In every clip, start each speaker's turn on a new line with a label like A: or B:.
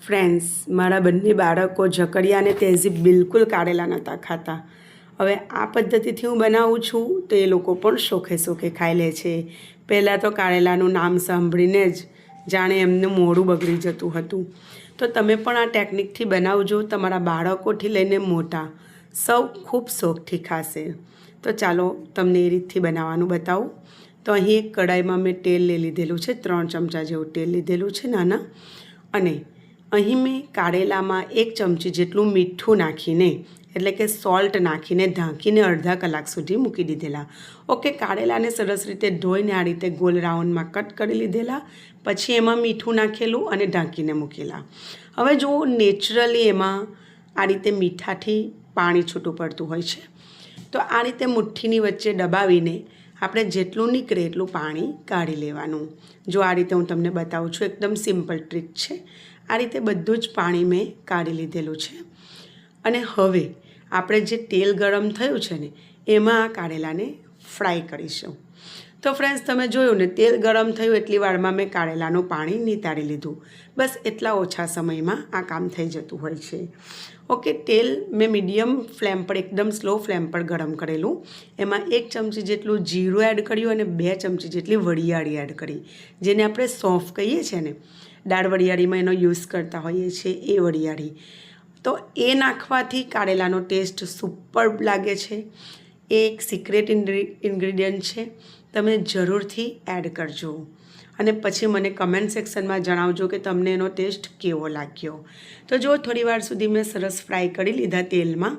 A: Friends, મારા બંને બાળકો ઝકડિયા અને તહેઝીબ બિલકુલ કારેલા નહોતા ખાતા. હવે આ પદ્ધતિથી હું બનાવું છું તો એ લોકો પણ શોખે શોખે ખાઈ લે છે. પહેલાં તો કારેલાનું નામ સાંભળીને જ જાણે એમનું મોઢું બગડી જતું હતું. તો તમે પણ આ ટેકનિકથી બનાવજો. તમારા બાળકોથી લઈને મોટા સૌ ખૂબ શોખથી ખાશે. તો ચાલો તમને એ રીતથી બનાવવાનું બતાવું. તો અહીં એક કઢાઈમાં મેં તેલ લઈ લીધેલું છે. 3 ચમચા જેવું તેલ લીધેલું છે નાના. અને અહીં મેં કારેલામાં 1 ચમચી જેટલું મીઠું નાખીને એટલે કે સોલ્ટ નાખીને ઢાંકીને અડધા કલાક સુધી મૂકી દીધેલા. ઓકે, કારેલાને સરસ રીતે ધોઈને આ રીતે ગોલ રાઉન્ડમાં કટ કરી લીધેલા. પછી એમાં મીઠું નાખેલું અને ઢાંકીને મૂકેલા. હવે જો નેચરલી એમાં આ રીતે મીઠાથી પાણી છૂટું પડતું હોય છે. તો આ રીતે મુઠ્ઠીની વચ્ચે દબાવીને આપણે જેટલું નીકળે એટલું પાણી કાઢી લેવાનું. જો આ રીતે હું તમને બતાવું છું, એકદમ સિમ્પલ ટ્રીક છે. આ રીતે બધું જ પાણી મેં કાઢી લીધેલું છે. અને હવે આપણે જે તેલ ગરમ થયું છે ને એમાં આ કારેલાને ફ્રાય કરીશું. તો ફ્રેન્ડ્સ, તમે જોયું ને, તેલ ગરમ થયું એટલી વારમાં મેં કારેલાનું પાણી નિતારી લીધું. બસ એટલા ઓછા સમયમાં આ કામ થઈ જતું હોય છે. ઓકે, તેલ મેં મીડિયમ ફ્લેમ પર, એકદમ સ્લો ફ્લેમ પર ગરમ કરેલું. એમાં 1 ચમચી જેટલું જીરું એડ કર્યું અને 2 ચમચી જેટલી વરિયાળી એડ કરી, જેને આપણે સૌંફ કહીએ છીએ ને, દાળ વરિયાળીમાં એનો યુઝ કરતા હોઈએ છીએ એ વરિયાળી. તો એ નાખવાથી કારેલાનો ટેસ્ટ સુપર્બ લાગે છે. એ એક સિક્રેટ ઇન્ગ્રીડિયન્ટ છે. તમે જરૂરથી એડ કરજો અને પછી મને કમેન્ટ સેક્શનમાં જણાવજો કે તમને એનો ટેસ્ટ કેવો લાગ્યો. તો જો થોડીવાર સુધી મેં સરસ ફ્રાય કરી લીધા તેલમાં,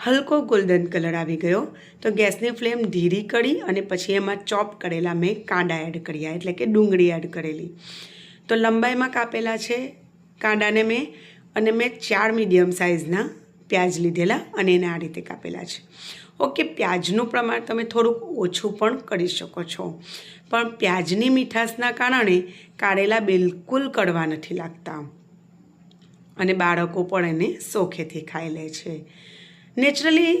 A: હલકો ગોલ્ડન કલર આવી ગયો તો ગેસની ફ્લેમ ધીરી કરી અને પછી એમાં ચોપ કરેલા મેં કાંદા એડ કર્યા, એટલે કે ડુંગળી એડ કરેલી. તો લંબાઈમાં કાપેલા છે કાંદાને મેં, અને મેં 4 મીડિયમ સાઇઝના પ્યાજ લીધેલા અને એને આ રીતે કાપેલા છે. ઓકે, પ્યાજનું પ્રમાણ તમે થોડુંક ઓછું પણ કરી શકો છો, પણ પ્યાજની મીઠાશના કારણે કારેલા બિલકુલ કડવા નથી લાગતા અને બાળકો પણ એને શોખેથી ખાઈ લે છે. નેચરલી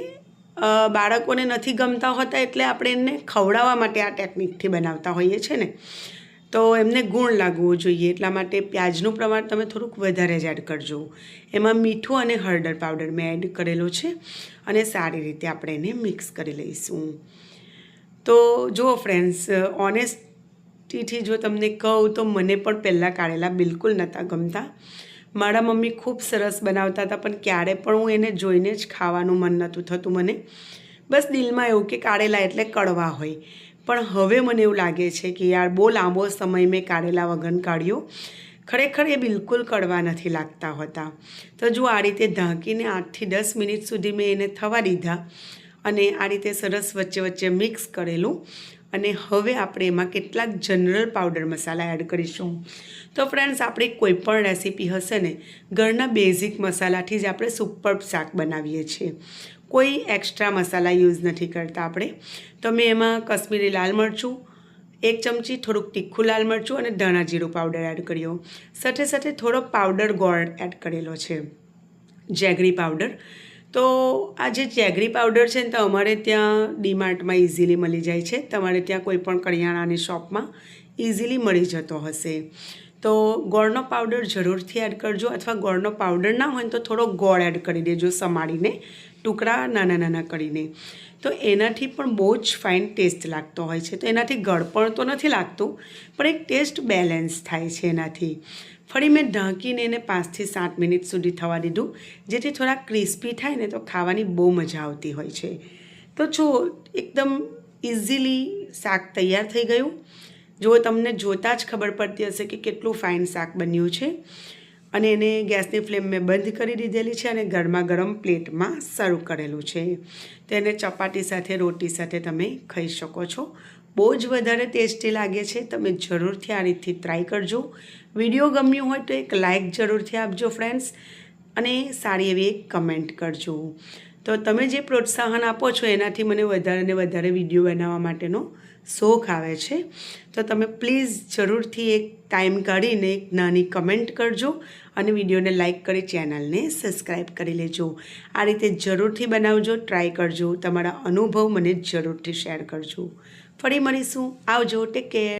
A: બાળકોને નથી ગમતા હોતા એટલે આપણે એને ખવડાવવા માટે આ ટેકનિકથી બનાવતા હોઈએ છીએ ને, તો એમને ગુણ લાગવું જોઈએ. એટલા માટે પ્યાજનું પ્રમાણ તમે થોડુંક વધારે જ એડ કરજો. એમાં મીઠું અને હળદર પાવડર મેં એડ કરેલો છે અને સારી રીતે આપણે એને મિક્સ કરી લઈશું. તો જુઓ ફ્રેન્ડ્સ, ઓનેસ્ટીથી જો તમને કહું તો મને પણ પહેલાં કારેલા બિલકુલ નહોતા ગમતા. મારા મમ્મી ખૂબ સરસ બનાવતા હતા, પણ ક્યારે પણ હું એને જોઈને જ ખાવાનું મન નહોતું થતું મને. બસ દિલમાં એવું કે કારેલા એટલે કડવા હોય. પણ હવે મને એવું લાગે છે કે યાર, બહુ લાંબો સમય મેં કારેલા વગર કાઢ્યો. ખરેખર એ બિલકુલ કડવા નથી લાગતા હોતા. તો જો આ રીતે ઢાંકીને 8 થી 10 મિનિટ સુધી મેં એને થવા દીધા અને આ રીતે સરસ વચ્ચે વચ્ચે મિક્સ કરેલું. અને હવે આપણે એમાં કેટલાક જનરલ પાવડર મસાલા એડ કરીશું. તો ફ્રેન્ડ્સ, આપણી કોઈ પણ રેસીપી હશે ને, ઘરના બેઝિક મસાલાથી જ આપણે સુપર્બ શાક બનાવીએ છીએ. કોઈ એક્સ્ટ્રા મસાલા યુઝ નથી કરતા આપણે. તો મેં એમાં કશ્મીરી લાલ મરચું 1 ચમચી, થોડુંક તીખું લાલ મરચું અને ધાણા જીરું પાવડર એડ કર્યો. સાથે સાથે થોડો પાવડર ગોળ એડ કરેલો છે, જેગરી પાવડર. તો આ જે જેગરી પાવડર છે ને, તો અમારે ત્યાં ડીમાર્ટમાં ઇઝીલી મળી જાય છે. તમારે ત્યાં કોઈ પણ કરિયાણાની શોપમાં ઇઝીલી મળી જતો હશે. તો ગોળનો પાવડર જરૂરથી એડ કરજો, અથવા ગોળનો પાવડર ના હોય તો થોડો ગોળ એડ કરી દેજો, સમારીને ટુકડા નાના નાના કરીને. તો એનાથી પણ બહુ જ ફાઇન ટેસ્ટ લાગતો હોય છે. તો એનાથી ગળપણ તો નથી લાગતું, પણ એક ટેસ્ટ બેલેન્સ થાય છે એનાથી. ફરી મેં ઢાંકીને એને 5 થી 7 મિનિટ સુધી થવા દીધું, જેથી થોડા ક્રિસ્પી થાય ને તો ખાવાની બહુ મજા આવતી હોય છે. તો જો એકદમ ઇઝીલી શાક તૈયાર થઈ ગયું. જો તમને જોતાં જ ખબર પડતી હશે કે કેટલું ફાઇન શાક બન્યું છે. અને એને ગેસની ફ્લેમ મેં બંધ કરી દીધેલી છે અને ગરમા ગરમ પ્લેટમાં સર્વ કરેલું છે. તો એને ચપાટી સાથે, રોટી સાથે તમે ખાઈ શકો છો. બહુ જ વધારે ટેસ્ટી લાગે છે. તમે જરૂરથી આ રીતથી ટ્રાય કરજો. વિડીયો ગમ્યું હોય તો એક લાઇક જરૂરથી આપજો ફ્રેન્ડ્સ, અને સારી એવી એક કમેન્ટ કરજો. તો તમે જે પ્રોત્સાહન આપો છો એનાથી મને વધારે ને વધારે વિડીયો બનાવવા માટેનો શોખ આવે છે. તો તમે પ્લીઝ જરૂરથી એક ટાઈમ કાઢીને એક નાની કમેન્ટ કરજો અને વિડીયોને લાઇક કરી ચેનલને સબસ્ક્રાઈબ કરી લેજો. આ રીતે જરૂરથી બનાવજો, ટ્રાય કરજો. તમારા અનુભવ મને જરૂરથી શેર કરજો. ફરી મળીશું. આવજો. Take care.